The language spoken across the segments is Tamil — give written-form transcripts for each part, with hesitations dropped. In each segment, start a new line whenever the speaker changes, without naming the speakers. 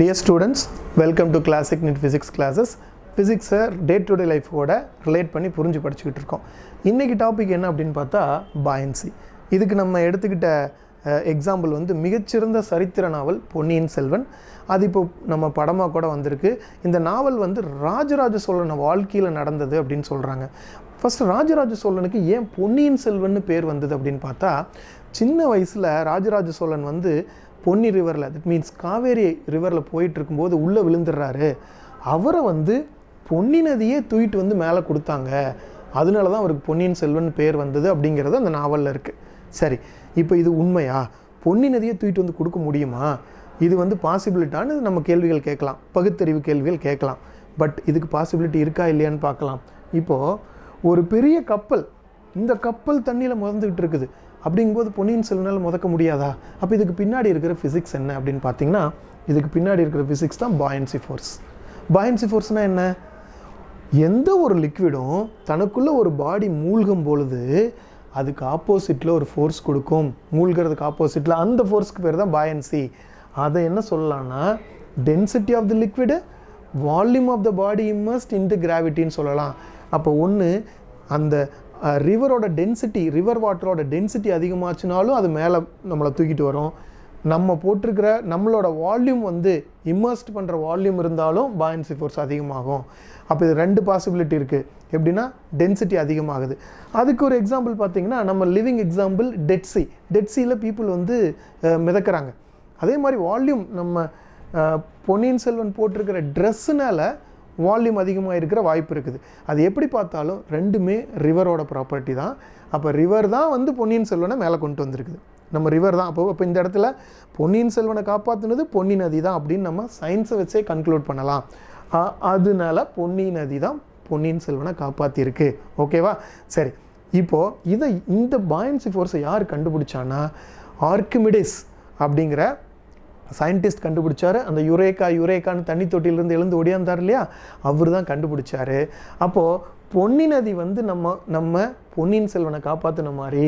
Dear students, welcome to Classic NEET Physics classes. Physics day-to-day life ஓட relate பண்ணி புரிஞ்சு படிச்சுக்கிட்டு இருக்கோம். இன்னைக்கு டாபிக் என்ன அப்படின்னு பார்த்தா buoyancy. இதுக்கு நம்ம எடுத்துக்கிட்ட எக்ஸாம்பிள் வந்து மிகச்சிறந்த சரித்திர நாவல் பொன்னியின் செல்வன். அது இப்போ நம்ம படமாக கூட வந்திருக்கு. இந்த நாவல் வந்து ராஜராஜ சோழன் வாழ்க்கையில் நடந்தது அப்படின்னு சொல்கிறாங்க. ஃபஸ்ட்டு ராஜராஜ சோழனுக்கு ஏன் பொன்னியின் செல்வன்னு பேர் வந்தது அப்படின்னு பார்த்தா, சின்ன வயசில் ராஜராஜ சோழன் வந்து பொன்னி ரிவரில், தட் மீன்ஸ் காவேரி ரிவரில் போயிட்டுருக்கும்போது உள்ளே விழுந்துடுறாரு. அவரை வந்து பொன்னி நதியே தூக்கிட்டு வந்து மேலே கொடுத்தாங்க. அதனால தான் அவருக்கு பொன்னியின் செல்வன் பேர் வந்தது அப்படிங்கிறது அந்த நாவலில் இருக்குது. சரி, இப்போ இது உண்மையா? பொன்னி நதியை தூக்கிட்டு வந்து கொடுக்க முடியுமா? இது வந்து பாசிபிலிட்டான்னு நம்ம கேள்விகள் கேட்கலாம், பகுத்தறிவு கேள்விகள் கேட்கலாம். பட் இதுக்கு பாசிபிலிட்டி இருக்கா இல்லையான்னு பார்க்கலாம். இப்போது ஒரு பெரிய கப்பல், இந்த கப்பல் தண்ணியில் முதந்துக்கிட்டு இருக்குது. அப்படிங்கும்போது பொன்னியின் செல்வனால் முதக்க முடியாதா? அப்போ இதுக்கு பின்னாடி இருக்கிற ஃபிசிக்ஸ் என்ன அப்படின்னு பார்த்தீங்கன்னா, இதுக்கு பின்னாடி இருக்கிற ஃபிசிக்ஸ் தான் பாயன்சி ஃபோர்ஸ். பாயன்சி ஃபோர்ஸ்னால் என்ன? எந்த ஒரு லிக்விடும் தனக்குள்ளே ஒரு பாடி மூழ்கும் பொழுது அதுக்கு ஆப்போசிட்டில் ஒரு ஃபோர்ஸ் கொடுக்கும். மூழ்கிறதுக்கு ஆப்போசிட்டில், அந்த ஃபோர்ஸ்க்கு பேர் தான் பாயன்சி. அதை என்ன சொல்லலாம்னா, density of the liquid, volume of the body immersed into கிராவிட்டின்னு சொல்லலாம். அப்போ ஒன்று, அந்த ரிவரோட டென்சிட்டி, ரிவர் வாட்டரோட டென்சிட்டி அதிகமாச்சுனாலும் அது மேலே நம்மளை தூக்கிட்டு வரும். நம்ம போட்டிருக்கிற நம்மளோட வால்யூம் வந்து இம்மர்ஸ்ட் பண்ணுற வால்யூம் இருந்தாலும் பாயன்சி ஃபோர்ஸ் அதிகமாகும். அப்போ இது ரெண்டு பாசிபிலிட்டி இருக்குது. எப்படின்னா, டென்சிட்டி அதிகமாகுது. அதுக்கு ஒரு எக்ஸாம்பிள் பார்த்திங்கன்னா, நம்ம லிவிங் எக்ஸாம்பிள் டெட்சி. டெட்சியில் பீப்புள் வந்து மிதக்கிறாங்க. அதே மாதிரி வால்யூம், நம்ம பொன்னியின் செல்வன் போட்டிருக்கிற ட்ரெஸ்ஸுனால் வால்யூம் அதிகமாக இருக்கிற வாய்ப்பு இருக்குது. அது எப்படி பார்த்தாலும் ரெண்டுமே ரிவரோட ப்ராப்பர்ட்டி தான். அப்போ ரிவர் தான் வந்து பொன்னியின் செல்வனை மேலே கொண்டு வந்திருக்குது. நம்ம ரிவர் தான். அப்போ இந்த இடத்துல பொன்னியின் செல்வனை காப்பாற்றினது பொன்னி நதி தான் அப்படின்னு நம்ம சயின்ஸை வச்சே கன்க்ளூட் பண்ணலாம். அதனால பொன்னி நதி தான் பொன்னியின் செல்வனை காப்பாற்றிருக்கு. ஓகேவா? சரி, இப்போது இந்த பாயன்சி ஃபோர்ஸை யார் கண்டுபிடிச்சான்னா, ஆர்க்கிமிடிஸ் அப்படிங்கிற சயின்டிஸ்ட் கண்டுபிடிச்சார். அந்த யுரேக்கான்னு தண்ணி தொட்டியிலேருந்து எழுந்து ஓடியாந்தார் இல்லையா, அவர் தான் கண்டுபிடிச்சார். அப்போது பொன்னி நதி வந்து நம்ம பொன்னியின் செல்வனை காப்பாற்றின மாதிரி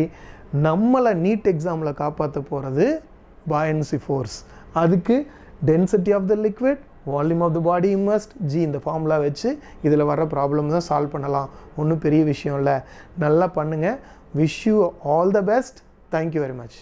நம்மளை நீட் எக்ஸாமில் காப்பாற்ற போகிறது பாயன்சி ஃபோர்ஸ். அதுக்கு density of the liquid, volume of the body immersed, g இந்த ஃபார்முலா வச்சு இதில் வர ப்ராப்ளம் தான் சால்வ் பண்ணலாம். ஒன்றும் பெரிய விஷயம் இல்லை. நல்லா பண்ணுங்கள். Wish you all the best. Thank you very much.